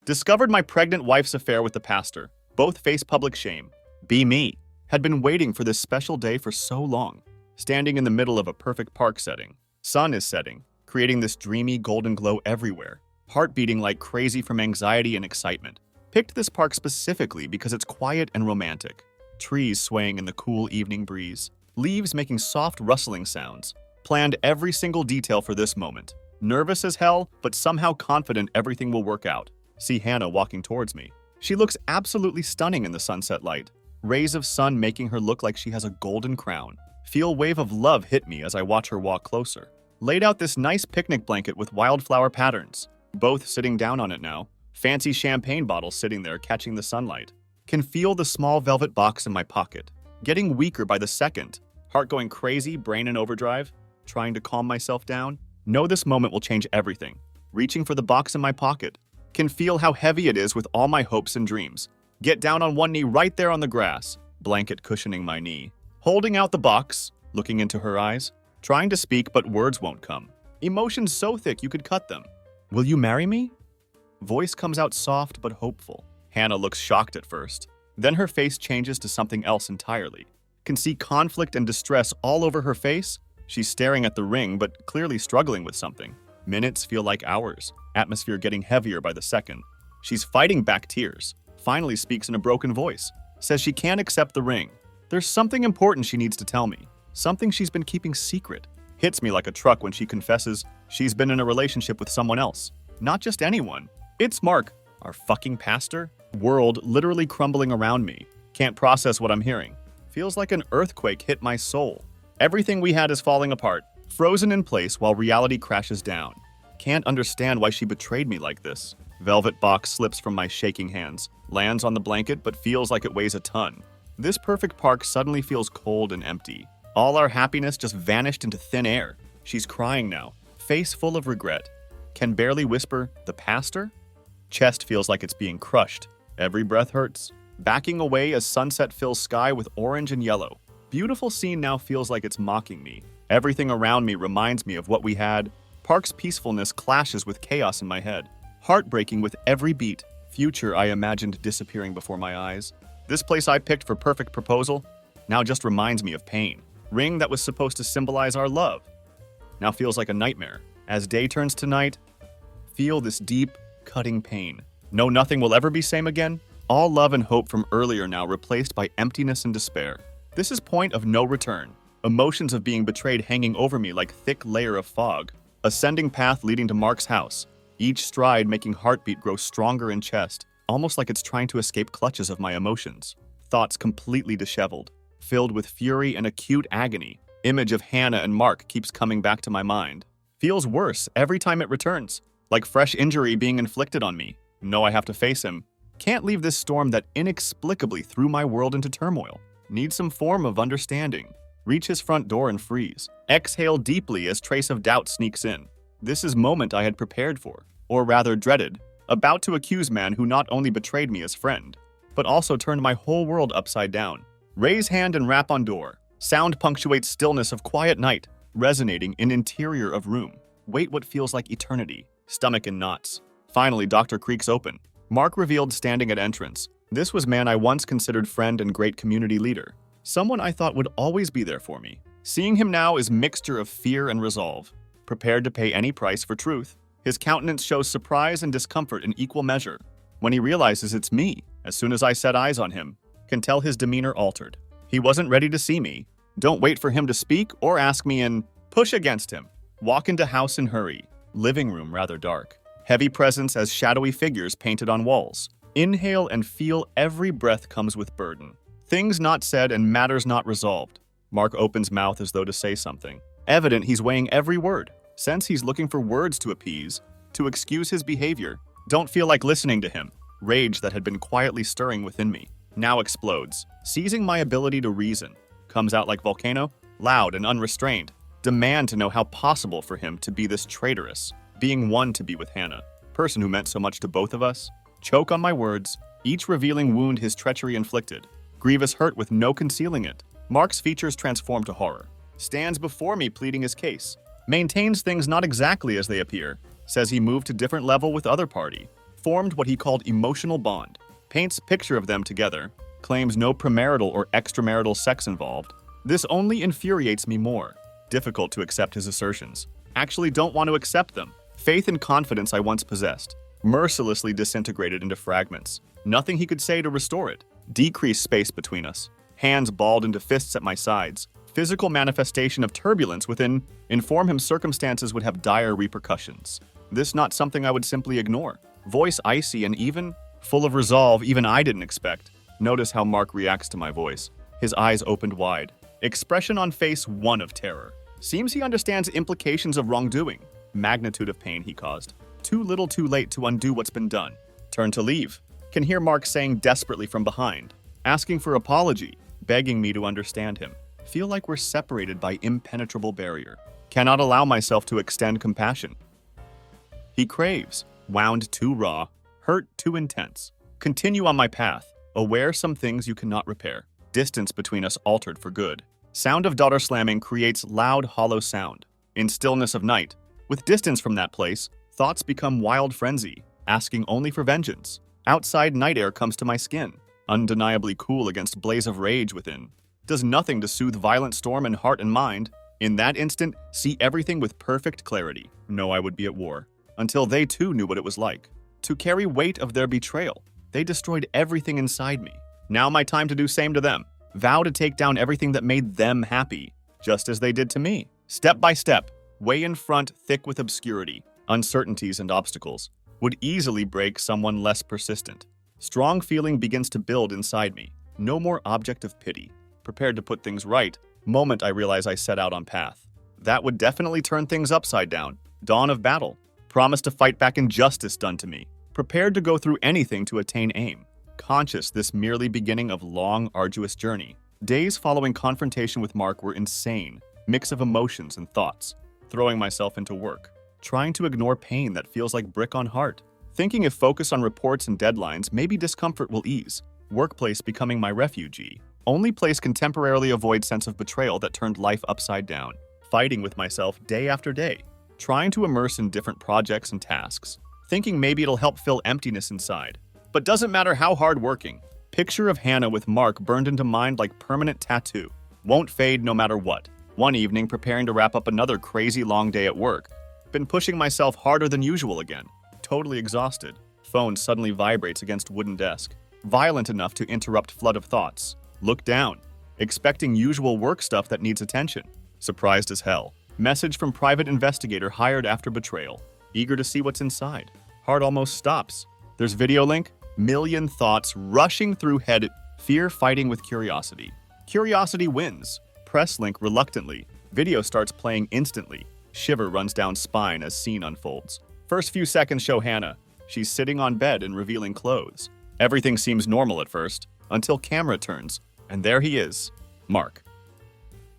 Discovered my pregnant wife's affair with the pastor. Both face public shame. Be me. Had been waiting for this special day for so long. Standing in the middle of a perfect park setting. Sun is setting, creating this dreamy golden glow everywhere. Heart beating like crazy from anxiety and excitement. Picked this park specifically because it's quiet and romantic. Trees swaying in the cool evening breeze. Leaves making soft rustling sounds. Planned every single detail for this moment. Nervous as hell, but somehow confident everything will work out. See Hannah walking towards me. She looks absolutely stunning in the sunset light. Rays of sun making her look like she has a golden crown. Feel wave of love hit me as I watch her walk closer. Laid out this nice picnic blanket with wildflower patterns. Both sitting down on it now. Fancy champagne bottles sitting there catching the sunlight. Can feel the small velvet box in my pocket. Getting weaker by the second. Heart going crazy, brain in overdrive. Trying to calm myself down. Know this moment will change everything. Reaching for the box in my pocket. Can feel how heavy it is with all my hopes and dreams. Get down on one knee right there on the grass. Blanket cushioning my knee. Holding out the box. Looking into her eyes. Trying to speak, but words won't come. Emotions so thick you could cut them. Will you marry me? Voice comes out soft but hopeful. Hannah looks shocked at first. Then her face changes to something else entirely. Can see conflict and distress all over her face. She's staring at the ring, but clearly struggling with something. Minutes feel like hours. Atmosphere getting heavier by the second. She's fighting back tears. Finally speaks in a broken voice. Says she can't accept the ring. There's something important she needs to tell me. Something she's been keeping secret. Hits me like a truck when she confesses she's been in a relationship with someone else. Not just anyone. It's Mark, our fucking pastor. World literally crumbling around me. Can't process what I'm hearing. Feels like an earthquake hit my soul. Everything we had is falling apart. Frozen in place while reality crashes down. Can't understand why she betrayed me like this. Velvet box slips from my shaking hands. Lands on the blanket but feels like it weighs a ton. This perfect park suddenly feels cold and empty. All our happiness just vanished into thin air. She's crying now. Face full of regret. Can barely whisper, "The pastor?" Chest feels like it's being crushed. Every breath hurts. Backing away as sunset fills sky with orange and yellow. Beautiful scene now feels like it's mocking me. Everything around me reminds me of what we had. Park's peacefulness clashes with chaos in my head. Heartbreaking with every beat. Future I imagined disappearing before my eyes. This place I picked for perfect proposal now just reminds me of pain. Ring that was supposed to symbolize our love now feels like a nightmare. As day turns to night, feel this deep, cutting pain. Know nothing will ever be same again. All love and hope from earlier now replaced by emptiness and despair. This is point of no return. Emotions of being betrayed hanging over me like thick layer of fog. Ascending path leading to Mark's house. Each stride making heartbeat grow stronger in chest, almost like it's trying to escape clutches of my emotions. Thoughts completely disheveled, filled with fury and acute agony. Image of Hannah and Mark keeps coming back to my mind. Feels worse every time it returns, like fresh injury being inflicted on me. Know I have to face him. Can't leave this storm that inexplicably threw my world into turmoil. Need some form of understanding. Reach his front door and freeze. Exhale deeply as trace of doubt sneaks in. This is moment I had prepared for, or rather dreaded. About to accuse man who not only betrayed me as friend, but also turned my whole world upside down. Raise hand and rap on door. Sound punctuates stillness of quiet night, resonating in interior of room. Wait what feels like eternity. Stomach in knots. Finally, Dr. creaks open. Mark revealed standing at entrance. This was man I once considered friend and great community leader. Someone I thought would always be there for me. Seeing him now is mixture of fear and resolve. Prepared to pay any price for truth. His countenance shows surprise and discomfort in equal measure. When he realizes it's me, as soon as I set eyes on him, can tell his demeanor altered. He wasn't ready to see me. Don't wait for him to speak or ask me and push against him. Walk into house in hurry. Living room rather dark. Heavy presence as shadowy figures painted on walls. Inhale and feel every breath comes with burden. Things not said and matters not resolved. Mark opens mouth as though to say something. Evident he's weighing every word. Sense he's looking for words to appease, to excuse his behavior. Don't feel like listening to him. Rage that had been quietly stirring within me now explodes, seizing my ability to reason. Comes out like volcano, loud and unrestrained. Demand to know how possible for him to be this traitorous, being one to be with Hannah, person who meant so much to both of us. Choke on my words, each revealing wound his treachery inflicted. Grievous hurt with no concealing it. Mark's features transform to horror. Stands before me pleading his case. Maintains things not exactly as they appear. Says he moved to different level with other party. formed what he called emotional bond, paints picture of them together, claims no premarital or extramarital sex involved. This only infuriates me more. Difficult to accept his assertions. Actually don't want to accept them. Faith and confidence I once possessed, mercilessly disintegrated into fragments. Nothing he could say to restore it. Decreased space between us. Hands balled into fists at my sides. Physical manifestation of turbulence within. Inform him circumstances would have dire repercussions. This not something I would simply ignore. Voice icy and even full of resolve even I didn't expect. Notice how Mark reacts to my voice. His eyes opened wide. Expression on face one of terror. Seems he understands implications of wrongdoing. Magnitude of pain he caused. Too little too late to undo what's been done. Turn to leave. Can hear Mark saying desperately from behind. Asking for apology. Begging me to understand him. Feel like we're separated by impenetrable barrier. Cannot allow myself to extend compassion. He craves. Wound too raw. Hurt too intense. Continue on my path. Aware some things you cannot repair. Distance between us altered for good. Sound of daughter slamming creates loud, hollow sound. In stillness of night, with distance from that place, thoughts become wild frenzy, asking only for vengeance. Outside night air comes to my skin, undeniably cool against blaze of rage within. Does nothing to soothe violent storm in heart and mind. In that instant, see everything with perfect clarity. Know I would be at war. Until they too knew what it was like. To carry weight of their betrayal. They destroyed everything inside me. Now my time to do same to them. Vow to take down everything that made them happy, just as they did to me. Step by step, way in front, thick with obscurity, uncertainties and obstacles, would easily break someone less persistent. Strong feeling begins to build inside me. No more object of pity. Prepared to put things right, moment I realize I set out on path. That would definitely turn things upside down. Dawn of battle. Promise to fight back injustice done to me. Prepared to go through anything to attain aim. Conscious this merely beginning of long, arduous journey. Days following confrontation with Mark were insane. Mix of emotions and thoughts. Throwing myself into work. Trying to ignore pain that feels like brick on heart. Thinking if focus on reports and deadlines, maybe discomfort will ease. Workplace becoming my refuge. Only place can temporarily avoid sense of betrayal that turned life upside down. Fighting with myself day after day. Trying to immerse in different projects and tasks. Thinking maybe it'll help fill emptiness inside. But doesn't matter how hard working. Picture of Hannah with Mark burned into mind like permanent tattoo. Won't fade no matter what. One evening preparing to wrap up another crazy long day at work. Been pushing myself harder than usual again. Totally exhausted. Phone suddenly vibrates against wooden desk. Violent enough to interrupt flood of thoughts. Look down. Expecting usual work stuff that needs attention. Surprised as hell. Message from private investigator hired after betrayal. Eager to see what's inside. Heart almost stops. There's video link. Million thoughts rushing through head. Fear fighting with curiosity. Curiosity wins. Press link reluctantly. Video starts playing instantly. Shiver runs down spine as scene unfolds. First few seconds show Hannah. She's sitting on bed in revealing clothes. Everything seems normal at first, until camera turns. And there he is. Mark.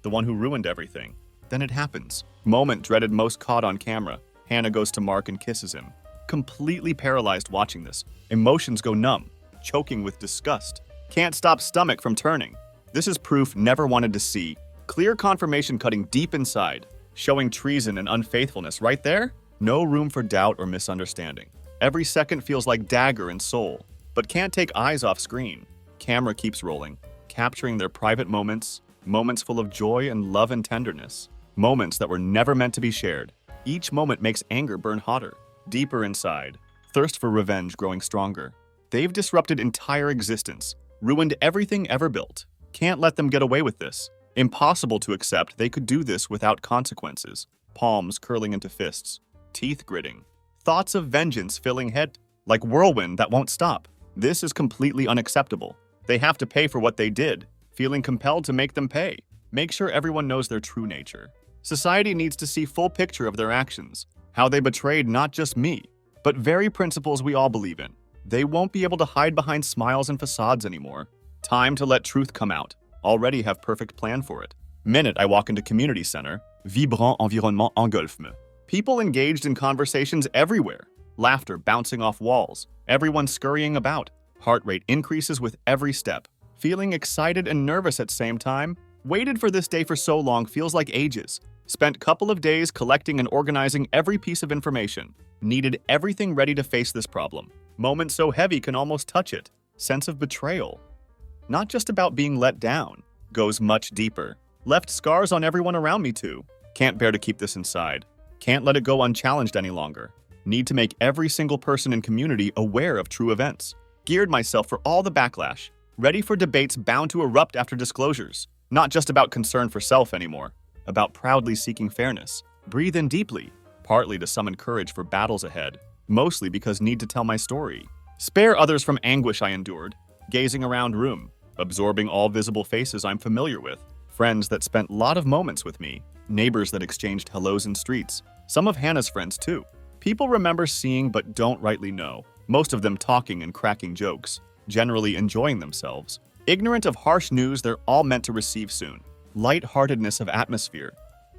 The one who ruined everything. Then it happens. Moment dreaded most caught on camera. Hannah goes to Mark and kisses him. Completely paralyzed watching this. Emotions go numb. Choking with disgust. Can't stop stomach from turning. This is proof never wanted to see. Clear confirmation cutting deep inside. Showing treason and unfaithfulness right there. No room for doubt or misunderstanding. Every second feels like dagger in soul. But can't take eyes off screen. Camera keeps rolling. Capturing their private moments. Moments full of joy and love and tenderness. Moments that were never meant to be shared. Each moment makes anger burn hotter. Deeper inside, thirst for revenge growing stronger. They've disrupted entire existence, ruined everything ever built. Can't let them get away with this. Impossible to accept they could do this without consequences. Palms curling into fists, teeth gritting. Thoughts of vengeance filling head like whirlwind that won't stop. This is completely unacceptable. They have to pay for what they did, feeling compelled to make them pay. Make sure everyone knows their true nature. Society needs to see full picture of their actions. How they betrayed not just me, but very principles we all believe in. They won't be able to hide behind smiles and facades anymore. Time to let truth come out. Already have perfect plan for it. Minute I walk into community center, vibrant environnement engulfe me. People engaged in conversations everywhere. Laughter bouncing off walls. Everyone scurrying about. Heart rate increases with every step. Feeling excited and nervous at same time. Waited for this day for so long feels like ages. Spent couple of days collecting and organizing every piece of information. Needed everything ready to face this problem. Moment so heavy can almost touch it. Sense of betrayal. Not just about being let down. Goes much deeper. Left scars on everyone around me too. Can't bear to keep this inside. Can't let it go unchallenged any longer. Need to make every single person in community aware of true events. Geared myself for all the backlash. Ready for debates bound to erupt after disclosures. Not just about concern for self anymore. About proudly seeking fairness. Breathe in deeply. Partly to summon courage for battles ahead. Mostly because need to tell my story. Spare others from anguish I endured. Gazing around room. Absorbing all visible faces I'm familiar with. Friends that spent lot of moments with me. Neighbors that exchanged hellos in streets. Some of Hannah's friends too. People remember seeing but don't rightly know. Most of them talking and cracking jokes. Generally enjoying themselves. Ignorant of harsh news they're all meant to receive soon. Light-heartedness of atmosphere.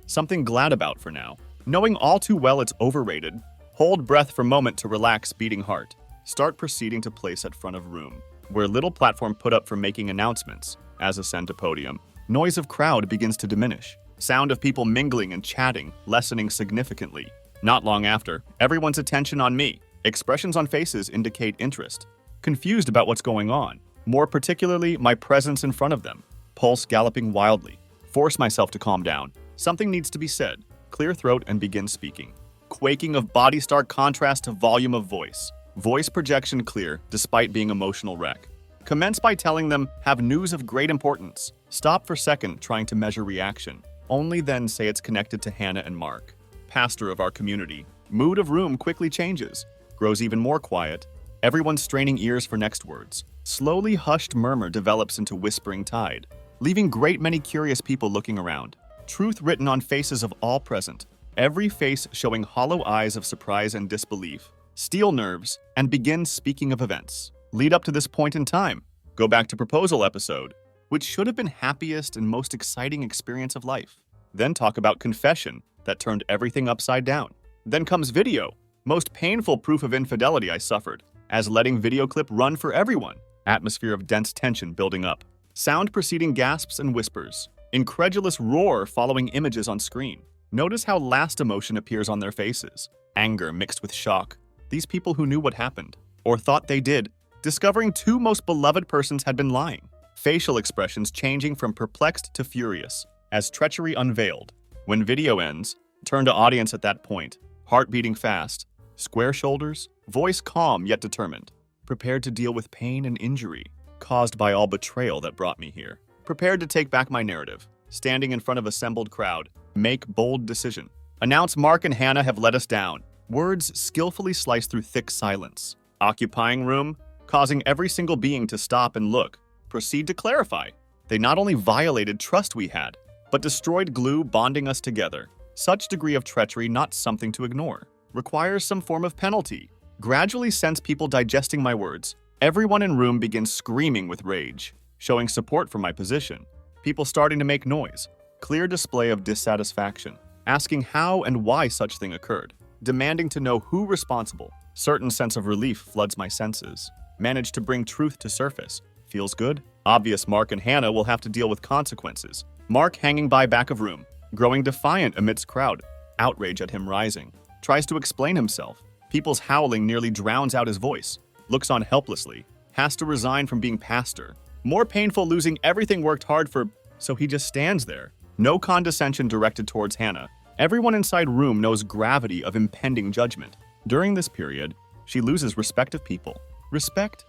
Something glad about for now. Knowing all too well it's overrated. Hold breath for moment to relax beating heart. Start proceeding to place at front of room. Where little platform put up for making announcements. As ascend to podium. Noise of crowd begins to diminish. Sound of people mingling and chatting, lessening significantly. Not long after, everyone's attention on me. Expressions on faces indicate interest. Confused about what's going on. More particularly, my presence in front of them. Pulse galloping wildly. Force myself to calm down. Something needs to be said. Clear throat and begin speaking. Quaking of body stark contrast to volume of voice. Voice projection clear, despite being emotional wreck. Commence by telling them, have news of great importance. Stop for second trying to measure reaction. Only then say it's connected to Hannah and Mark. Pastor of our community. Mood of room quickly changes. Grows even more quiet. Everyone straining ears for next words. Slowly hushed murmur develops into whispering tide. Leaving great many curious people looking around. Truth written on faces of all present. Every face showing hollow eyes of surprise and disbelief. Steel nerves, and begin speaking of events. Lead up to this point in time. Go back to proposal episode, which should have been happiest and most exciting experience of life. Then talk about confession that turned everything upside down. Then comes video, most painful proof of infidelity I suffered, as letting video clip run for everyone. Atmosphere of dense tension building up. Sound preceding gasps and whispers. Incredulous roar following images on screen. Notice how last emotion appears on their faces. Anger mixed with shock. These people who knew what happened, or thought they did, discovering two most beloved persons had been lying. Facial expressions changing from perplexed to furious, as treachery unveiled. When video ends, turn to audience at that point. Heart beating fast. Square shoulders, voice calm yet determined. Prepared to deal with pain and injury, caused by all betrayal that brought me here. Prepared to take back my narrative. Standing in front of assembled crowd. Make bold decision. Announce Mark and Hannah have let us down. Words skillfully slice through thick silence. Occupying room, causing every single being to stop and look. Proceed to clarify. They not only violated trust we had, but destroyed glue bonding us together. Such degree of treachery not something to ignore. Requires some form of penalty. Gradually sense people digesting my words. Everyone in room begins screaming with rage, showing support for my position. People starting to make noise. Clear display of dissatisfaction. Asking how and why such thing occurred. Demanding to know who responsible. Certain sense of relief floods my senses. Managed to bring truth to surface. Feels good. Obvious Mark and Hannah will have to deal with consequences. Mark hanging by back of room. Growing defiant amidst crowd. Outrage at him rising. Tries to explain himself. People's howling nearly drowns out his voice. Looks on helplessly. Has to resign from being pastor. More painful losing everything worked hard for, so he just stands there. No condescension directed towards Hannah. Everyone inside room knows gravity of impending judgment. During this period, she loses respect of people. Respect?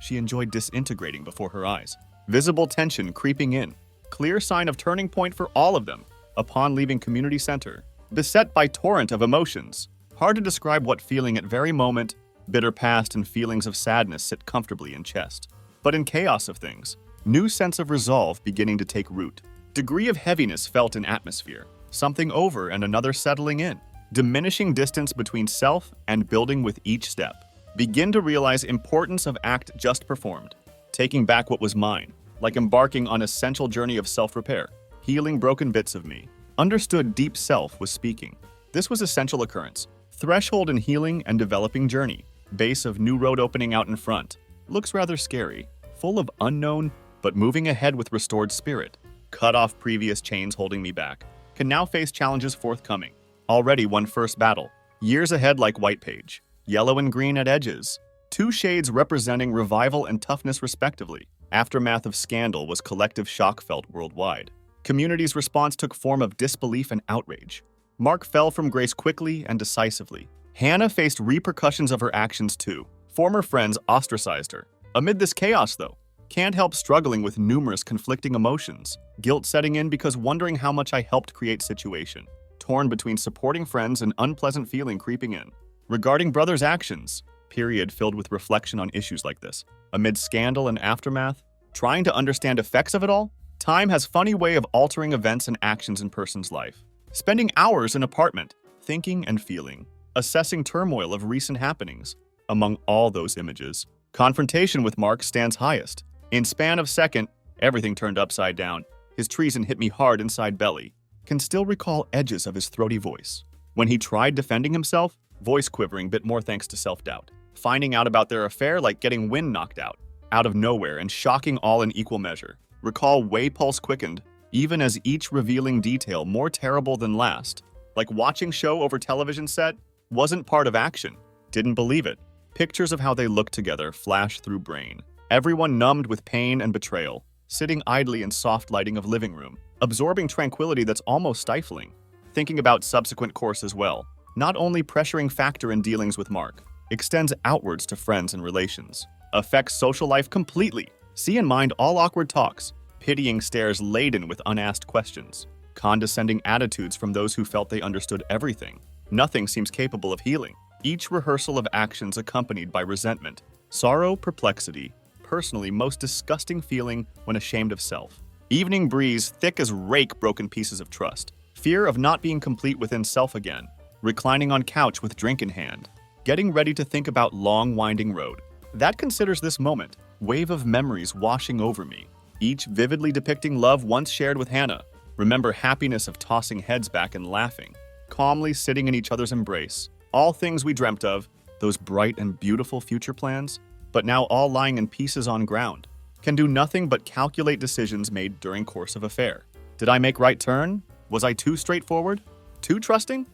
She enjoyed disintegrating before her eyes. Visible tension creeping in. Clear sign of turning point for all of them. Upon leaving community center. Beset by torrent of emotions. Hard to describe what feeling at very moment. Bitter past and feelings of sadness sit comfortably in chest. But in chaos of things, new sense of resolve beginning to take root. Degree of heaviness felt in atmosphere. Something over and another settling in. Diminishing distance between self and building with each step. Begin to realize importance of act just performed. Taking back what was mine. Like embarking on essential journey of self-repair. Healing broken bits of me. Understood deep self was speaking. This was essential occurrence. Threshold in healing and developing journey. Base of new road opening out in front. Looks rather scary. Full of unknown, but moving ahead with restored spirit. Cut off previous chains holding me back. Can now face challenges forthcoming. Already won first battle. Years ahead like white page. yellow and green at edges, two shades representing revival and toughness respectively. Aftermath of scandal was collective shock felt worldwide. Community's response took form of disbelief and outrage. Mark fell from grace quickly and decisively. Hannah faced repercussions of her actions too. Former friends ostracized her. Amid this chaos, though, can't help struggling with numerous conflicting emotions. Guilt setting in because wondering how much I helped create situation. Torn between supporting friends and unpleasant feeling creeping in. Regarding brother's actions, period filled with reflection on issues like this. Amid scandal and aftermath, trying to understand effects of it all, time has funny way of altering events and actions in person's life. Spending hours in apartment, thinking and feeling, assessing turmoil of recent happenings. Among all those images, confrontation with Mark stands highest. In span of second, everything turned upside down. His treason hit me hard inside belly. Can still recall edges of his throaty voice. When he tried defending himself, voice quivering bit more thanks to self-doubt. Finding out about their affair like getting wind knocked out of nowhere and shocking all in equal measure. Recall way pulse quickened, even as each revealing detail more terrible than last. Like watching show over television set, wasn't part of action. Didn't believe it. Pictures of how they looked together flashed through brain. Everyone numbed with pain and betrayal, sitting idly in soft lighting of living room, absorbing tranquility that's almost stifling. Thinking about subsequent course as well. Not only pressuring factor in dealings with Mark, extends outwards to friends and relations. Affects social life completely. See in mind all awkward talks, pitying stares laden with unasked questions, condescending attitudes from those who felt they understood everything. Nothing seems capable of healing. Each rehearsal of actions accompanied by resentment, sorrow, perplexity, personally most disgusting feeling when ashamed of self. Evening breeze thick as rake broken pieces of trust. Fear of not being complete within self again. Reclining on couch with drink in hand. Getting ready to think about long winding road. That considers this moment. Wave of memories washing over me. Each vividly depicting love once shared with Hannah. Remember happiness of tossing heads back and laughing. Calmly sitting in each other's embrace. All things we dreamt of. Those bright and beautiful future plans. But now all lying in pieces on ground. Can do nothing but calculate decisions made during course of affair. Did I make right turn? Was I too straightforward? Too trusting?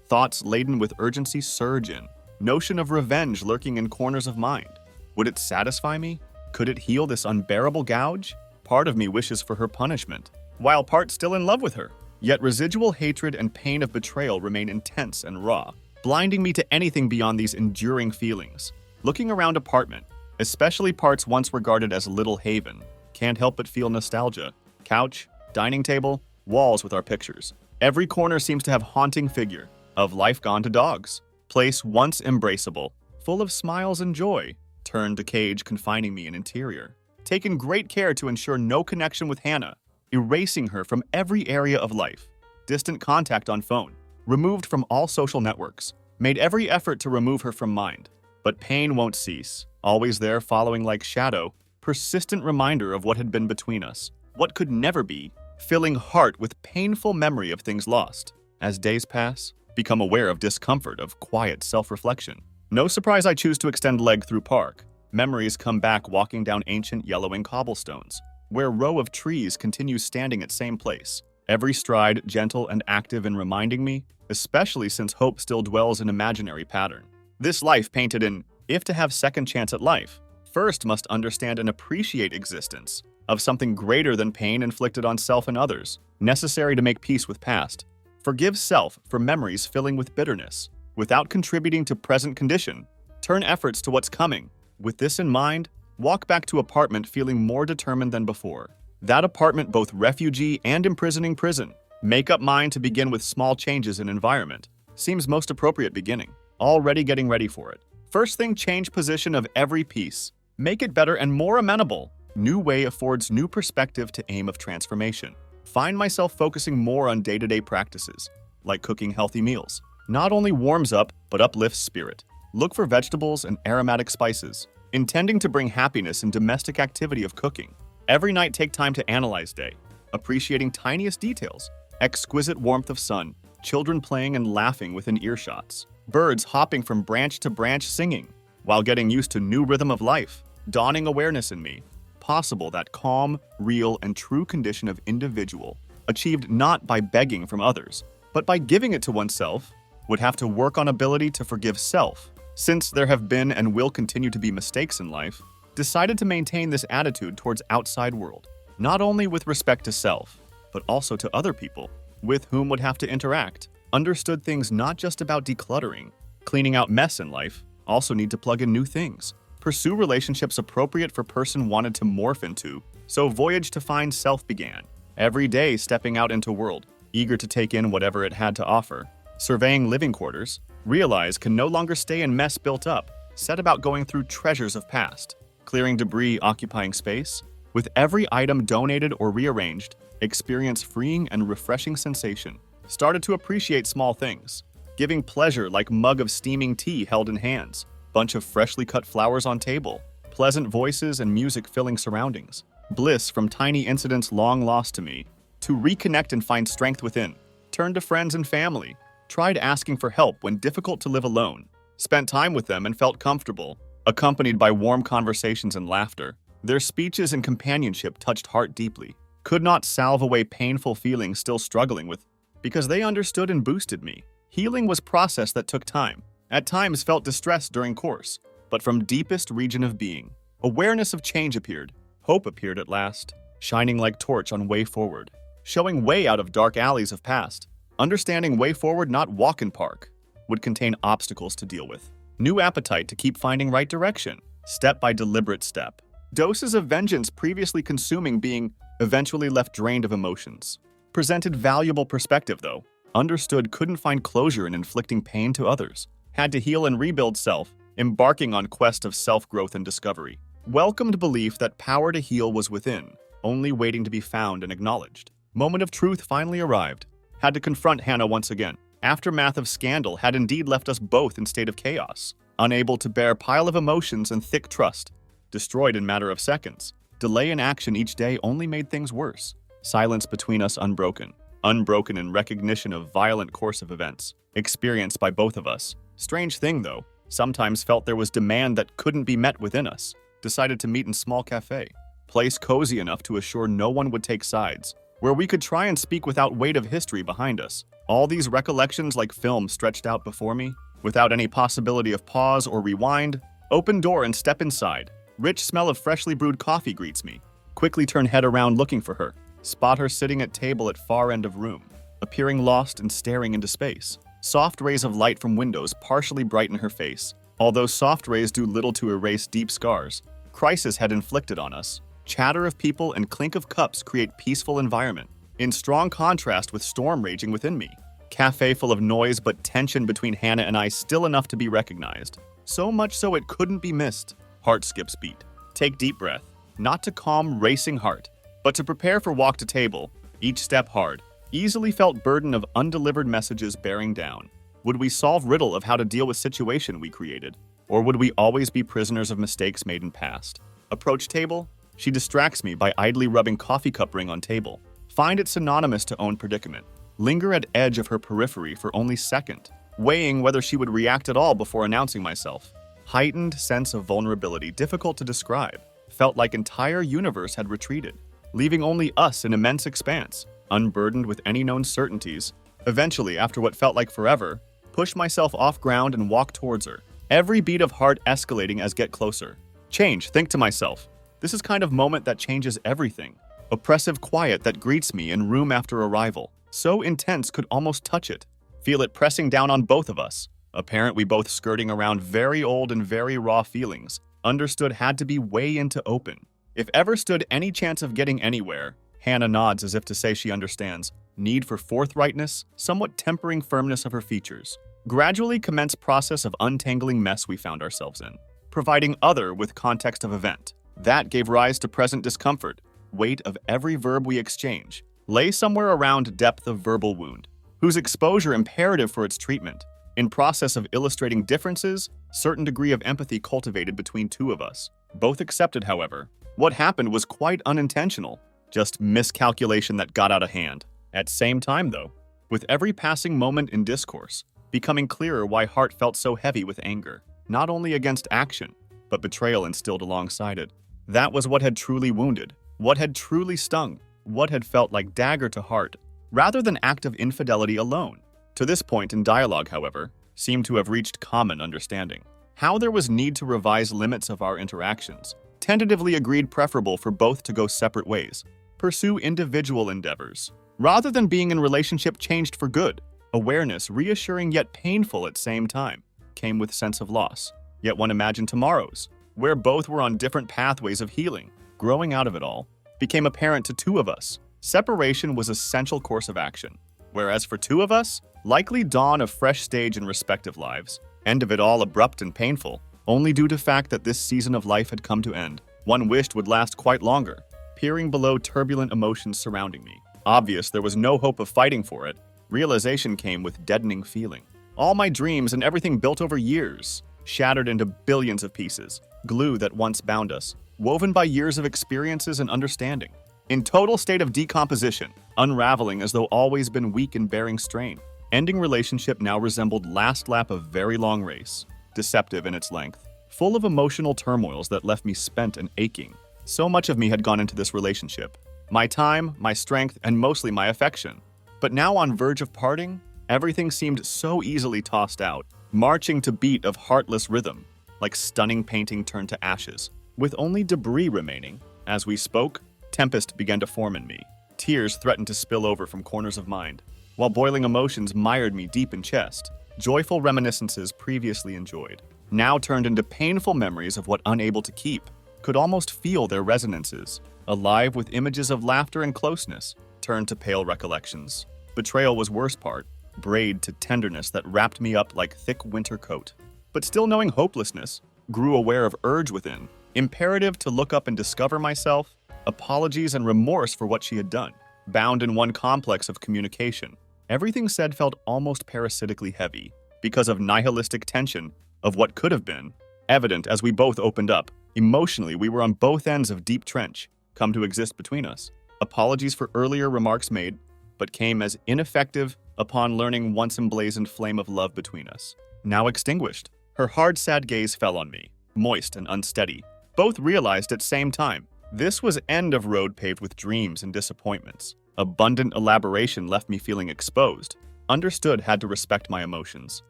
Thoughts laden with urgency surge in. Notion of revenge lurking in corners of mind. Would it satisfy me? Could it heal this unbearable gouge? Part of me wishes for her punishment, while part still in love with her. Yet residual hatred and pain of betrayal remain intense and raw, blinding me to anything beyond these enduring feelings. Looking around apartment, especially parts once regarded as little haven, can't help but feel nostalgia. Couch, dining table, walls with our pictures. Every corner seems to have haunting figure of life gone to dogs. Place once embraceable, full of smiles and joy, turned to cage confining me in interior. Taken great care to ensure no connection with Hannah, erasing her from every area of life. Distant contact on phone, removed from all social networks. Made every effort to remove her from mind. But pain won't cease, always there following like shadow, persistent reminder of what had been between us, what could never be, filling heart with painful memory of things lost. As days pass, become aware of discomfort of quiet self-reflection. No surprise I choose to extend leg through park. Memories come back walking down ancient yellowing cobblestones, where row of trees continue standing at same place. Every stride gentle and active in reminding me, especially since hope still dwells in imaginary pattern. This life painted in, if to have second chance at life, first must understand and appreciate existence of something greater than pain inflicted on self and others, necessary to make peace with past. Forgive self for memories filling with bitterness, without contributing to present condition. Turn efforts to what's coming. With this in mind, walk back to apartment feeling more determined than before. That apartment both refugee and imprisoning prison. Make up mind to begin with small changes in environment. Seems most appropriate beginning. Already getting ready for it. First thing, change position of every piece. Make it better and more amenable. New way affords new perspective to aim of transformation. Find myself focusing more on day-to-day practices, like cooking healthy meals. Not only warms up, but uplifts spirit. Look for vegetables and aromatic spices, intending to bring happiness in domestic activity of cooking. Every night take time to analyze day, appreciating tiniest details. Exquisite warmth of sun, children playing and laughing within earshots. Birds hopping from branch to branch singing, while getting used to new rhythm of life, dawning awareness in me. Possible that calm, real, and true condition of individual, achieved not by begging from others, but by giving it to oneself, would have to work on ability to forgive self, since there have been and will continue to be mistakes in life, decided to maintain this attitude towards outside world, not only with respect to self, but also to other people with whom would have to interact. Understood things not just about decluttering, cleaning out mess in life, also need to plug in new things. Pursue relationships appropriate for person wanted to morph into, so voyage to find self began. Every day stepping out into world, eager to take in whatever it had to offer. Surveying living quarters, realize can no longer stay in mess built up, set about going through treasures of past. Clearing debris occupying space, with every item donated or rearranged, experience freeing and refreshing sensation. Started to appreciate small things, giving pleasure like mug of steaming tea held in hands, bunch of freshly cut flowers on table, pleasant voices and music filling surroundings, bliss from tiny incidents long lost to me, to reconnect and find strength within, turn to friends and family, tried asking for help when difficult to live alone, spent time with them and felt comfortable, accompanied by warm conversations and laughter. Their speeches and companionship touched heart deeply, could not salve away painful feelings still struggling with, because they understood and boosted me. Healing was process that took time. At times felt distress during course, but from deepest region of being, awareness of change appeared. Hope appeared at last, shining like torch on way forward, showing way out of dark alleys of past. Understanding way forward, not walk in park, would contain obstacles to deal with. New appetite to keep finding right direction, step by deliberate step. Doses of vengeance previously consuming being eventually left drained of emotions. Presented valuable perspective though. Understood couldn't find closure in inflicting pain to others. Had to heal and rebuild self, embarking on quest of self-growth and discovery. Welcomed belief that power to heal was within, only waiting to be found and acknowledged. Moment of truth finally arrived. Had to confront Hannah once again. Aftermath of scandal had indeed left us both in state of chaos. Unable to bear pile of emotions and thick trust. Destroyed in matter of seconds. Delay in action each day only made things worse. Silence between us unbroken. Unbroken in recognition of violent course of events. Experienced by both of us. Strange thing though, sometimes felt there was demand that couldn't be met within us. Decided to meet in small cafe. Place cozy enough to assure no one would take sides. Where we could try and speak without weight of history behind us. All these recollections like film stretched out before me, without any possibility of pause or rewind. Open door and step inside. Rich smell of freshly brewed coffee greets me. Quickly turn head around looking for her. Spot her sitting at table at far end of room, appearing lost and staring into space. Soft rays of light from windows partially brighten her face. Although soft rays do little to erase deep scars crisis had inflicted on us. Chatter of people and clink of cups create peaceful environment, in strong contrast with storm raging within me. Cafe full of noise but tension between Hannah and I still enough to be recognized. So much so it couldn't be missed. Heart skips beat. Take deep breath, not to calm racing heart, but to prepare for walk to table, each step hard. Easily felt burden of undelivered messages bearing down. Would we solve riddle of how to deal with situation we created? Or would we always be prisoners of mistakes made in past? Approach table? She distracts me by idly rubbing coffee cup ring on table. Find it synonymous to own predicament. Linger at edge of her periphery for only second, weighing whether she would react at all before announcing myself. Heightened sense of vulnerability difficult to describe. Felt like entire universe had retreated, leaving only us in immense expanse, unburdened with any known certainties. Eventually, after what felt like forever, push myself off ground and walk towards her. Every beat of heart escalating as get closer. Change, think to myself. This is kind of moment that changes everything. Oppressive quiet that greets me in room after arrival. So intense could almost touch it. Feel it pressing down on both of us. Apparent we both skirting around very old and very raw feelings. Understood had to be way into open. If ever stood any chance of getting anywhere, Hannah nods as if to say she understands. Need for forthrightness, somewhat tempering firmness of her features. Gradually commence process of untangling mess we found ourselves in. Providing other with context of event. That gave rise to present discomfort. Weight of every verb we exchange. Lay somewhere around depth of verbal wound. Whose exposure imperative for its treatment. In process of illustrating differences, certain degree of empathy cultivated between two of us. Both accepted, however. What happened was quite unintentional. Just miscalculation that got out of hand. At same time though, with every passing moment in discourse, becoming clearer why heart felt so heavy with anger. Not only against action, but betrayal instilled alongside it. That was what had truly wounded, what had truly stung, what had felt like dagger to heart, rather than act of infidelity alone. To this point in dialogue, however, seemed to have reached common understanding. how there was need to revise limits of our interactions, tentatively agreed preferable for both to go separate ways, pursue individual endeavors, rather than being in relationship changed for good. Awareness, reassuring yet painful at same time, came with sense of loss. Yet one imagined tomorrows, where both were on different pathways of healing. Growing out of it all became apparent to two of us. Separation was essential course of action, whereas for two of us, likely dawn of fresh stage in respective lives. End of it all abrupt and painful, only due to fact that this season of life had come to end. One wished would last quite longer, peering below turbulent emotions surrounding me. Obvious there was no hope of fighting for it, realization came with deadening feeling. All my dreams and everything built over years, shattered into billions of pieces, glue that once bound us, woven by years of experiences and understanding. In total state of decomposition, unraveling as though always been weak and bearing strain. Ending relationship now resembled last lap of very long race, deceptive in its length, full of emotional turmoils that left me spent and aching. So much of me had gone into this relationship. My time, my strength, and mostly my affection. But now on verge of parting, everything seemed so easily tossed out, marching to beat of heartless rhythm, like stunning painting turned to ashes, with only debris remaining. As we spoke, tempest began to form in me. Tears threatened to spill over from corners of mind, while boiling emotions mired me deep in chest. Joyful reminiscences previously enjoyed, now turned into painful memories of what unable to keep, could almost feel their resonances, alive with images of laughter and closeness, turned to pale recollections. Betrayal was worst part, braid to tenderness that wrapped me up like thick winter coat. But still knowing hopelessness, grew aware of urge within, imperative to look up and discover myself, apologies and remorse for what she had done, bound in one complex of communication. Everything said felt almost parasitically heavy, because of nihilistic tension of what could have been, evident as we both opened up. Emotionally, we were on both ends of deep trench, come to exist between us. Apologies for earlier remarks made, but came as ineffective upon learning once emblazoned flame of love between us. Now extinguished, her hard, sad gaze fell on me, moist and unsteady. Both realized at same time, this was end of road paved with dreams and disappointments. Abundant elaboration left me feeling exposed. Understood had to respect my emotions,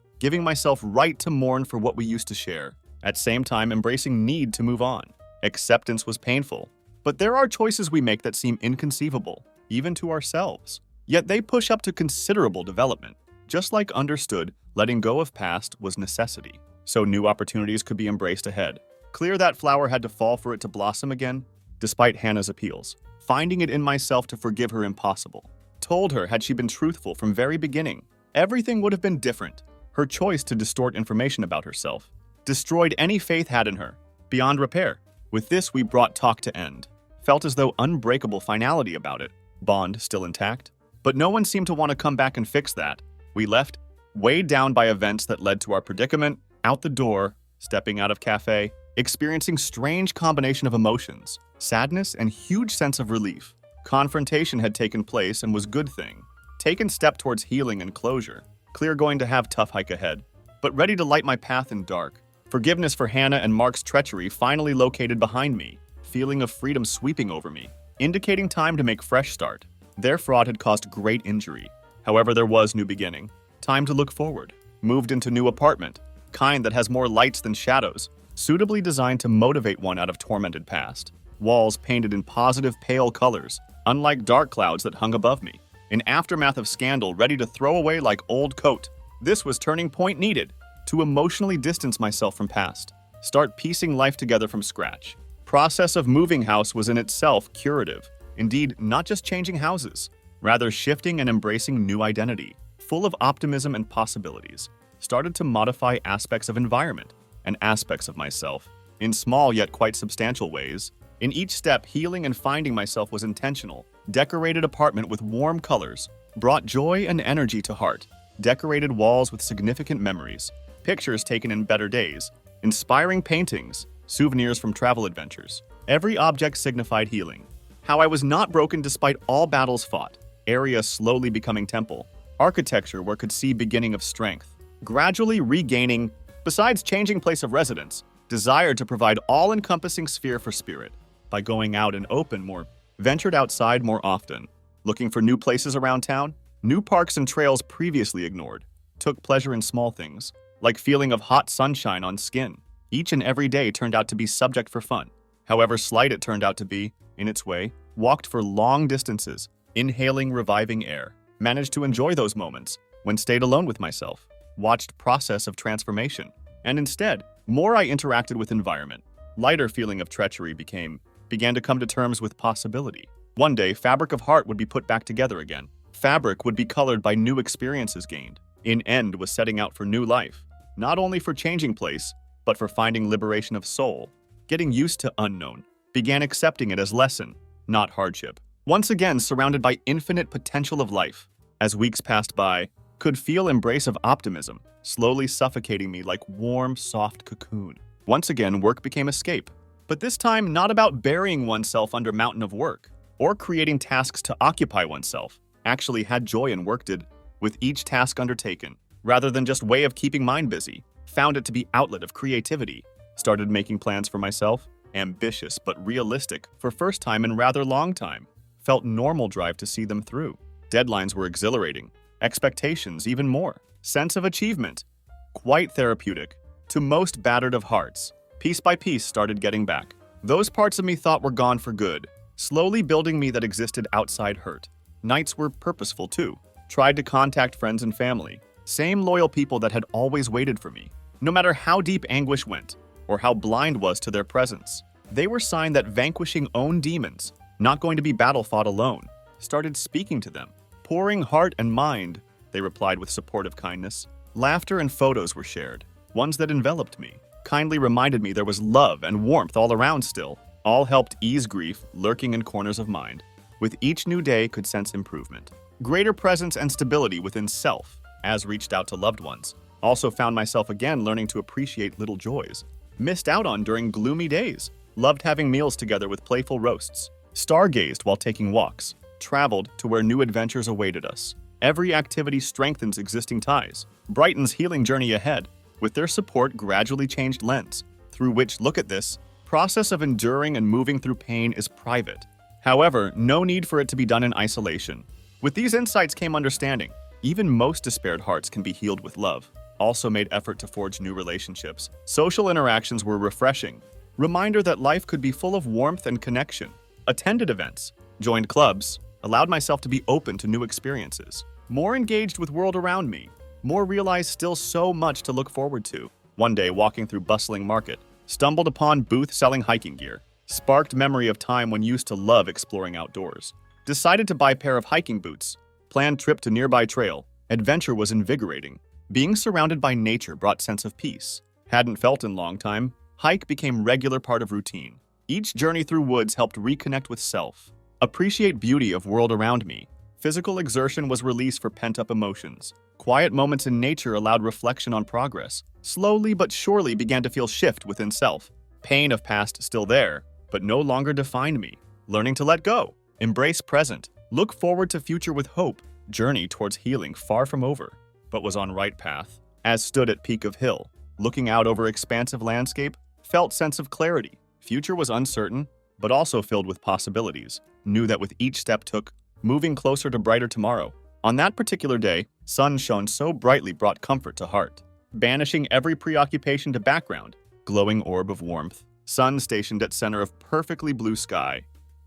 giving myself right to mourn for what we used to share, at same time embracing need to move on. Acceptance was painful, but there are choices we make that seem inconceivable, even to ourselves. Yet they push up to considerable development. Just like understood, letting go of past was necessity, so new opportunities could be embraced ahead. Clear that flower had to fall for it to blossom again, despite Hannah's appeals. Finding it in myself to forgive her impossible. Told her had she been truthful from very beginning, everything would have been different. Her choice to distort information about herself destroyed any faith had in her, beyond repair. With this, we brought talk to end. Felt as though unbreakable finality about it. Bond still intact. But no one seemed to want to come back and fix that. We left, weighed down by events that led to our predicament, out the door, stepping out of cafe, experiencing strange combination of emotions, sadness and huge sense of relief. Confrontation had taken place and was good thing. Taken step towards healing and closure. Clear going to have tough hike ahead, but ready to light my path in dark. Forgiveness for Hannah and Mark's treachery finally located behind me. Feeling of freedom sweeping over me, indicating time to make fresh start. Their fraud had caused great injury. However, there was new beginning. Time to look forward. Moved into new apartment, kind that has more lights than shadows, suitably designed to motivate one out of tormented past. Walls painted in positive pale colors, unlike dark clouds that hung above me. An aftermath of scandal ready to throw away like old coat. This was turning point needed to emotionally distance myself from past. Start piecing life together from scratch. Process of moving house was in itself curative. Indeed, not just changing houses, rather shifting and embracing new identity, full of optimism and possibilities. Started to modify aspects of environment and aspects of myself, in small yet quite substantial ways. In each step, healing and finding myself was intentional. Decorated apartment with warm colors, brought joy and energy to heart. Decorated walls with significant memories, pictures taken in better days, inspiring paintings, souvenirs from travel adventures. Every object signified healing. How I was not broken despite all battles fought. Area slowly becoming temple. Architecture where could see beginning of strength. Gradually regaining, besides changing place of residence, desire to provide all-encompassing sphere for spirit. By going out and open more, ventured outside more often. Looking for new places around town, new parks and trails previously ignored. Took pleasure in small things. like feeling of hot sunshine on skin. Each and every day turned out to be subject for fun. However slight it turned out to be, in its way, walked for long distances, inhaling reviving air. Managed to enjoy those moments when stayed alone with myself, watched process of transformation. And instead, more I interacted with environment, lighter feeling of treachery began to come to terms with possibility. One day, fabric of heart would be put back together again. Fabric would be colored by new experiences gained. In end was setting out for new life, not only for changing place, but for finding liberation of soul. Getting used to unknown, began accepting it as lesson, not hardship. Once again surrounded by infinite potential of life. As weeks passed by, could feel embrace of optimism, slowly suffocating me like warm, soft cocoon. Once again, work became escape. But this time, not about burying oneself under mountain of work, or creating tasks to occupy oneself. Actually had joy in work did, with each task undertaken, rather than just way of keeping mind busy. Found it to be outlet of creativity. Started making plans for myself, ambitious but realistic for first time in rather long time. Felt normal drive to see them through. Deadlines were exhilarating. Expectations even more. Sense of achievement. Quite therapeutic. To most battered of hearts. Piece by piece started getting back. Those parts of me thought were gone for good. Slowly building me that existed outside hurt. Nights were purposeful too. Tried to contact friends and family. Same loyal people that had always waited for me. No matter how deep anguish went, or how blind was to their presence. They were sign that vanquishing own demons, not going to be battle fought alone, started speaking to them. Pouring heart and mind, they replied with supportive kindness. Laughter and photos were shared, ones that enveloped me. Kindly reminded me there was love and warmth all around still. All helped ease grief lurking in corners of mind. With each new day could sense improvement. Greater presence and stability within self, as reached out to loved ones. Also found myself again learning to appreciate little joys. Missed out on during gloomy days. Loved having meals together with playful roasts. Stargazed while taking walks. Traveled to where new adventures awaited us. Every activity strengthens existing ties. Brightens healing journey ahead. With their support gradually changed lens. Through which, look at this, process of enduring and moving through pain is private. However, no need for it to be done in isolation. With these insights came understanding. Even most despaired hearts can be healed with love. Also made effort to forge new relationships. Social interactions were refreshing. Reminder that life could be full of warmth and connection. Attended events. Joined clubs. Allowed myself to be open to new experiences. More engaged with world around me. More realized still so much to look forward to. One day, walking through bustling market, stumbled upon booth selling hiking gear. Sparked memory of time when used to love exploring outdoors. Decided to buy a pair of hiking boots. Planned trip to nearby trail. Adventure was invigorating. Being surrounded by nature brought sense of peace. Hadn't felt in long time. Hike became regular part of routine. Each journey through woods helped reconnect with self. Appreciate beauty of world around me. Physical exertion was release for pent-up emotions. Quiet moments in nature allowed reflection on progress. Slowly but surely began to feel shift within self. Pain of past still there, but no longer defined me. Learning to let go. Embrace present. Look forward to future with hope. Journey towards healing far from over, but was on right path. As stood at peak of hill, looking out over expansive landscape, felt sense of clarity. Future was uncertain, but also filled with possibilities. Knew that with each step took, moving closer to brighter tomorrow. On that particular day, sun shone so brightly brought comfort to heart. Banishing every preoccupation to background, glowing orb of warmth. Sun stationed at center of perfectly blue sky.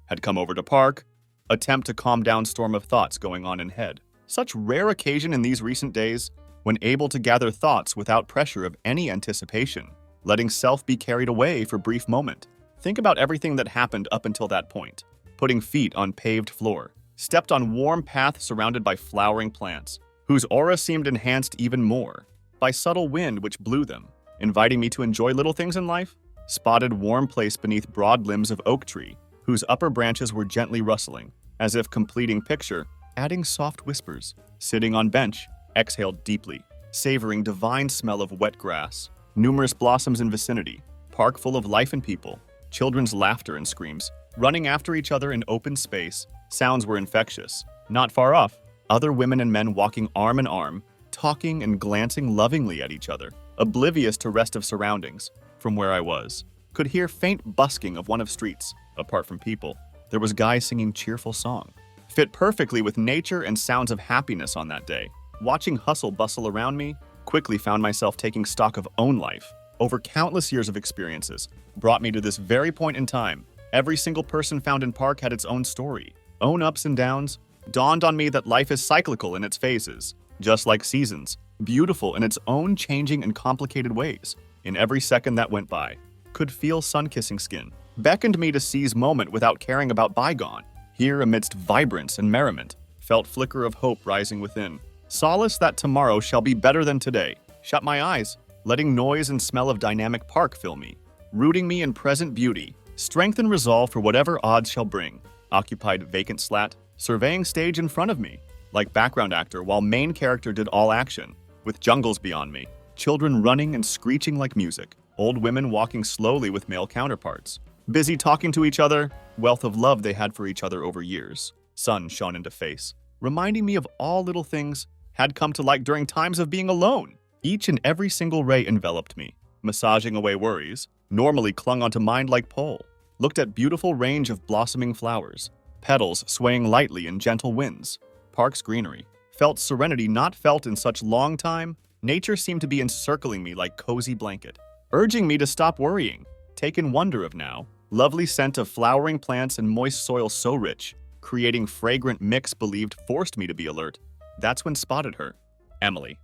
Had come over to park, attempt to calm down storm of thoughts going on in head. Such rare occasion in these recent days, when able to gather thoughts without pressure of any anticipation, letting self be carried away for brief moment. Think about everything that happened up until that point. Putting feet on paved floor, stepped on warm path surrounded by flowering plants, whose aura seemed enhanced even more by subtle wind which blew them, inviting me to enjoy little things in life. Spotted warm place beneath broad limbs of oak tree, whose upper branches were gently rustling, as if completing picture, adding soft whispers. Sitting on bench, exhaled deeply, savoring divine smell of wet grass. Numerous blossoms in vicinity, park full of life and people, children's laughter and screams, running after each other in open space. Sounds were infectious. Not far off, other women and men walking arm in arm, talking and glancing lovingly at each other, oblivious to rest of surroundings. From where I was, could hear faint busking of one of streets. Apart from people, there was guys singing cheerful song. Fit perfectly with nature and sounds of happiness on that day. Watching hustle bustle around me, Quickly found myself taking stock of own life. Over countless years of experiences brought me to this very point in time. Every single person found in park had its own story, own ups and downs. Dawned on me that life is cyclical in its phases, just like seasons, beautiful in its own changing and complicated ways. In every second that went by, could feel sun-kissing skin, beckoned me to seize moment without caring about bygone. Here amidst vibrance and merriment, felt flicker of hope rising within. Solace that tomorrow shall be better than today. Shut my eyes, letting noise and smell of dynamic park fill me, rooting me in present beauty, strength and resolve for whatever odds shall bring. Occupied vacant slat, surveying stage in front of me, like background actor while main character did all action, with jungles beyond me, children running and screeching like music, old women walking slowly with male counterparts, busy talking to each other, wealth of love they had for each other over years. Sun shone into face, reminding me of all little things had come to like during times of being alone. Each and every single ray enveloped me, massaging away worries, normally clung onto mind like pole. Looked at beautiful range of blossoming flowers, petals swaying lightly in gentle winds. Park's greenery. Felt serenity not felt in such long time. Nature seemed to be encircling me like cozy blanket, urging me to stop worrying. Taken wonder of now. Lovely scent of flowering plants and moist soil so rich, creating fragrant mix believed forced me to be alert. That's when spotted her. Emily.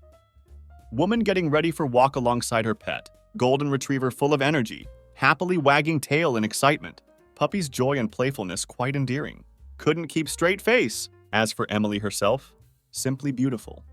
Woman getting ready for walk alongside her pet. Golden retriever full of energy, happily wagging tail in excitement. Puppy's joy and playfulness quite endearing. Couldn't keep straight face. As for Emily herself, simply beautiful.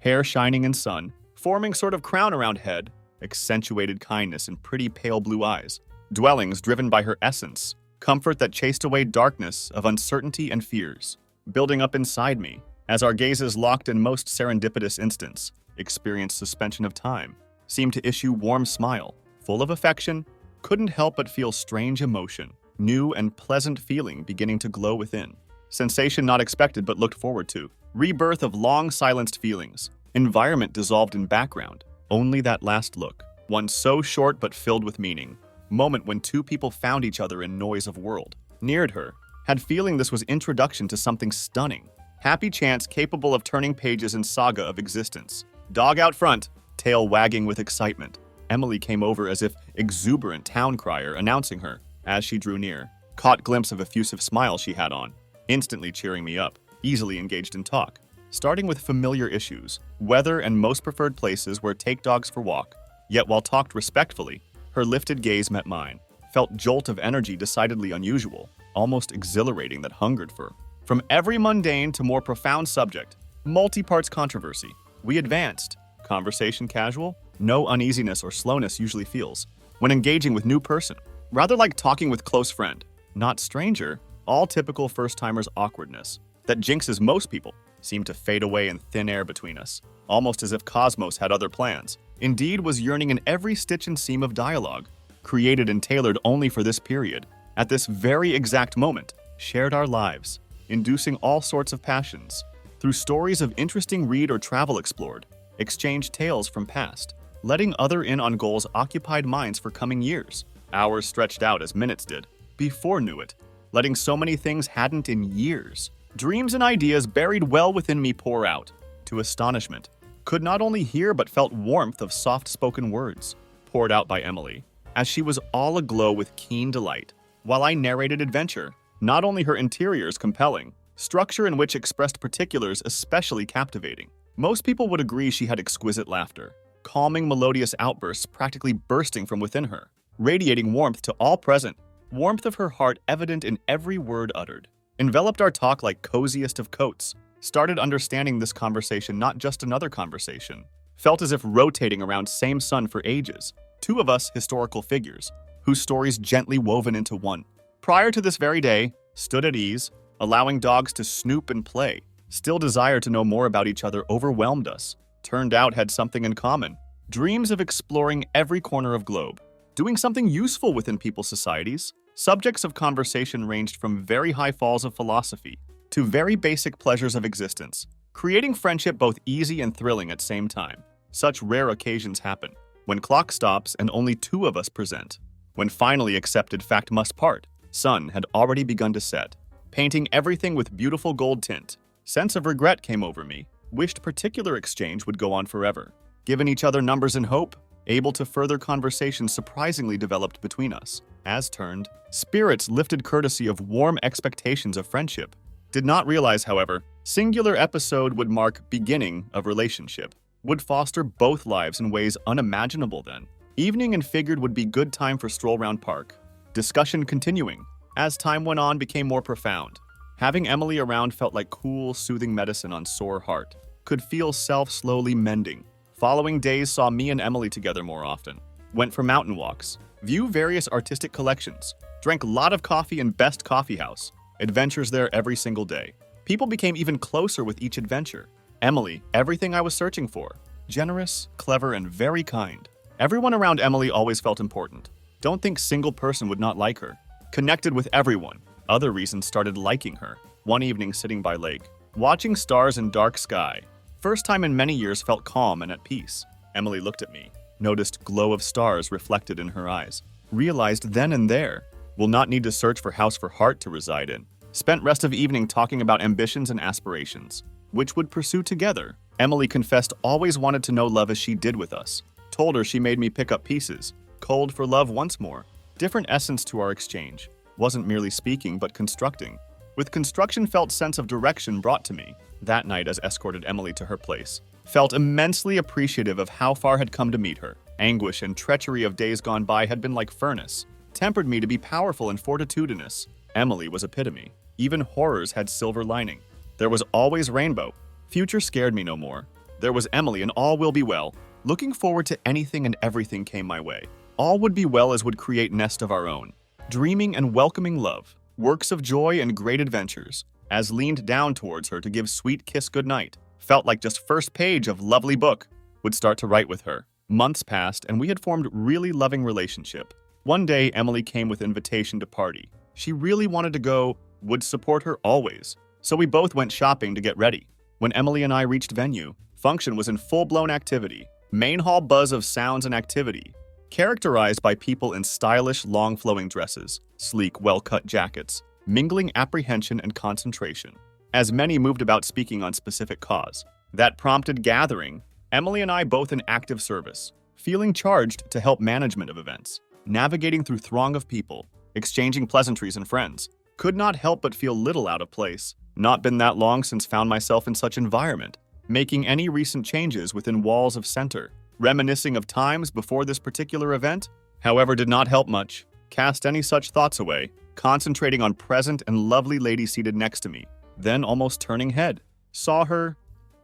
Hair shining in sun, forming sort of crown around head, accentuated kindness and pretty pale blue eyes. Dwellings driven by her essence, comfort that chased away darkness of uncertainty and fears. Building up inside me, as our gazes locked in most serendipitous instance, experienced suspension of time, seemed to issue warm smile, full of affection, couldn't help but feel strange emotion, new and pleasant feeling beginning to glow within. Sensation not expected but looked forward to. Rebirth of long silenced feelings. Environment dissolved in background. Only that last look. One so short but filled with meaning. Moment when two people found each other in noise of world. Neared her. Had feeling this was introduction to something stunning. Happy chance capable of turning pages in saga of existence. Dog out front. Tail wagging with excitement. Emily came over as if exuberant town crier announcing her. As she drew near. Caught glimpse of effusive smile she had on. Instantly cheering me up, easily engaged in talk, starting with familiar issues, weather and most preferred places where take dogs for walk. Yet while talked respectfully, her lifted gaze met mine, felt jolt of energy decidedly unusual, almost exhilarating that hungered for. From every mundane to more profound subject, multi-parts controversy, we advanced. Conversation casual, no uneasiness or slowness usually feels when engaging with new person, rather like talking with close friend, not stranger. All typical first-timers' awkwardness that jinxes most people seemed to fade away in thin air between us, almost as if Cosmos had other plans. Indeed was yearning in every stitch and seam of dialogue, created and tailored only for this period, at this very exact moment, shared our lives, inducing all sorts of passions, through stories of interesting read or travel explored, exchanged tales from past, letting other in on goals occupied minds for coming years. Hours stretched out as minutes did, before knew it, letting so many things hadn't in years. Dreams and ideas buried well within me pour out. To astonishment, could not only hear but felt warmth of soft-spoken words, poured out by Emily, as she was all aglow with keen delight, while I narrated adventure, not only her interiors compelling, structure in which expressed particulars especially captivating. Most people would agree she had exquisite laughter, calming melodious outbursts practically bursting from within her, radiating warmth to all present, warmth of her heart evident in every word uttered. Enveloped our talk like coziest of coats. Started understanding this conversation not just another conversation. Felt as if rotating around same sun for ages. Two of us historical figures, whose stories gently woven into one. Prior to this very day, stood at ease, allowing dogs to snoop and play. Still desire to know more about each other overwhelmed us. Turned out had something in common. Dreams of exploring every corner of globe. Doing something useful within people's societies. Subjects of conversation ranged from very high falls of philosophy to very basic pleasures of existence, creating friendship both easy and thrilling at same time. Such rare occasions happen, when clock stops and only two of us present. When finally accepted fact must part, sun had already begun to set, painting everything with beautiful gold tint. Sense of regret came over me, wished particular exchange would go on forever. given each other numbers and hope, able to further conversation surprisingly developed between us. As turned, spirits lifted courtesy of warm expectations of friendship. Did not realize, however, singular episode would mark beginning of relationship, would foster both lives in ways unimaginable then. Evening and figured would be good time for stroll round park. Discussion continuing. As time went on became more profound. Having Emily around felt like cool, soothing medicine on sore heart. Could feel self slowly mending. Following days saw me and Emily together more often. Went for mountain walks. View various artistic collections. Drank a lot of coffee in Best Coffee House. Adventures there every single day. People became even closer with each adventure. Emily, everything I was searching for. Generous, clever, and very kind. Everyone around Emily always felt important. Don't think single person would not like her. Connected with everyone. Other reasons started liking her. One evening sitting by lake, watching stars in dark sky. First time in many years felt calm and at peace. Emily looked at me, noticed glow of stars reflected in her eyes. Realized then and there, will not need to search for house for heart to reside in. Spent rest of evening talking about ambitions and aspirations, which would pursue together. Emily confessed always wanted to know love as she did with us. Told her she made me pick up pieces. Cold for love once more. Different essence to our exchange. Wasn't merely speaking, but constructing. With construction felt sense of direction brought to me. That night as escorted Emily to her place. Felt immensely appreciative of how far had come to meet her. Anguish and treachery of days gone by had been like furnace. Tempered me to be powerful and fortitudinous. Emily was epitome. Even horrors had silver lining. There was always rainbow. Future scared me no more. There was Emily and all will be well. Looking forward to anything and everything came my way. All would be well as would create nest of our own. Dreaming and welcoming love. Works of joy and great adventures. As leaned down towards her to give sweet kiss goodnight. Felt like just first page of lovely book. Would start to write with her. Months passed and we had formed really loving relationship. One day Emily came with invitation to party. She really wanted to go, would support her always. So we both went shopping to get ready. When Emily and I reached venue, function was in full-blown activity. Main hall buzz of sounds and activity. Characterized by people in stylish, long-flowing dresses, sleek, well-cut jackets, mingling apprehension and concentration. As many moved about speaking on specific cause. That prompted gathering, Emily and I both in active service, feeling charged to help management of events, navigating through throng of people, exchanging pleasantries and friends. Could not help but feel little out of place. Not been that long since found myself in such environment, making any recent changes within walls of center. Reminiscing of times before this particular event, however, did not help much. Cast any such thoughts away, concentrating on present and lovely lady seated next to me. Then almost turning head, saw her,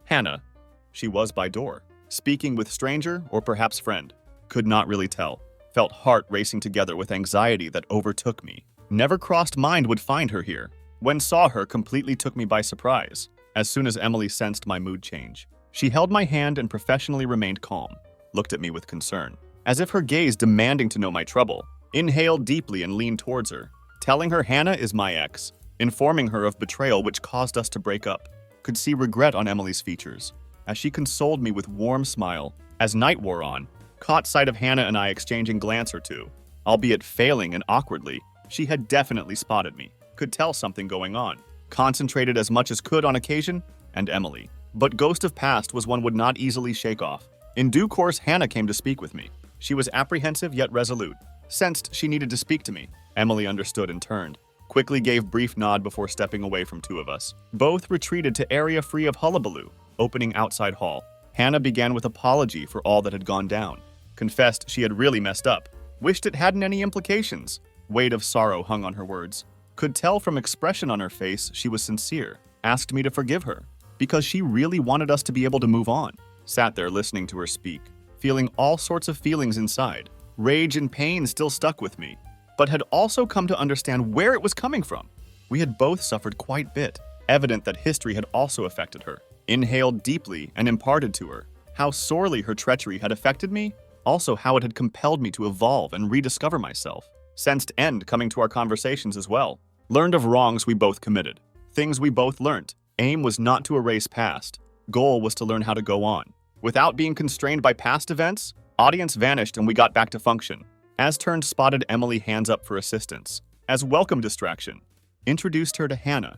Hannah. She was by door, speaking with stranger or perhaps friend. Could not really tell. Felt heart racing together with anxiety that overtook me. Never crossed mind would find her here. When saw her, completely took me by surprise. As soon as Emily sensed my mood change, she held my hand and professionally remained calm. Looked at me with concern, as if her gaze demanding to know my trouble. Inhaled deeply and leaned towards her, telling her Hannah is my ex, informing her of betrayal which caused us to break up. Could see regret on Emily's features, as she consoled me with warm smile. As night wore on, caught sight of Hannah and I exchanging glance or two. Albeit failing and awkwardly, she had definitely spotted me. Could tell something going on. Concentrated as much as could on occasion, and Emily. But ghost of past was one would not easily shake off. In due course, Hannah came to speak with me. She was apprehensive yet resolute. Sensed she needed to speak to me. Emily understood and turned. Quickly gave brief nod before stepping away from two of us. Both retreated to area free of hullabaloo, opening outside hall. Hannah began with apology for all that had gone down. Confessed she had really messed up. Wished it hadn't any implications. Weight of sorrow hung on her words. Could tell from expression on her face she was sincere. Asked me to forgive her, because she really wanted us to be able to move on. Sat there listening to her speak, feeling all sorts of feelings inside. Rage and pain still stuck with me, but had also come to understand where it was coming from. We had both suffered quite bit, evident that history had also affected her. Inhaled deeply and imparted to her how sorely her treachery had affected me, also how it had compelled me to evolve and rediscover myself. Sensed end coming to our conversations as well. Learned of wrongs we both committed. Things we both learnt. Aim was not to erase past. Goal was to learn how to go on. Without being constrained by past events, audience vanished and we got back to function. As turned spotted Emily hands up for assistance. As welcome distraction. Introduced her to Hannah.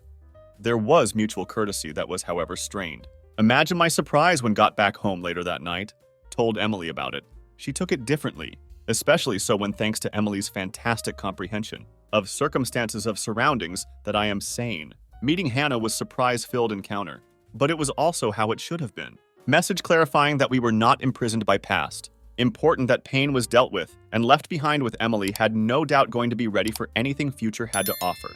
There was mutual courtesy that was, however, strained. Imagine my surprise when got back home later that night. told Emily about it, she took it differently, especially so when thanks to Emily's fantastic comprehension of circumstances of surroundings that I am sane. Meeting Hannah was surprise-filled encounter, but it was also how it should have been. Message clarifying that we were not imprisoned by past. Important that pain was dealt with and left behind with Emily had no doubt going to be ready for anything future had to offer.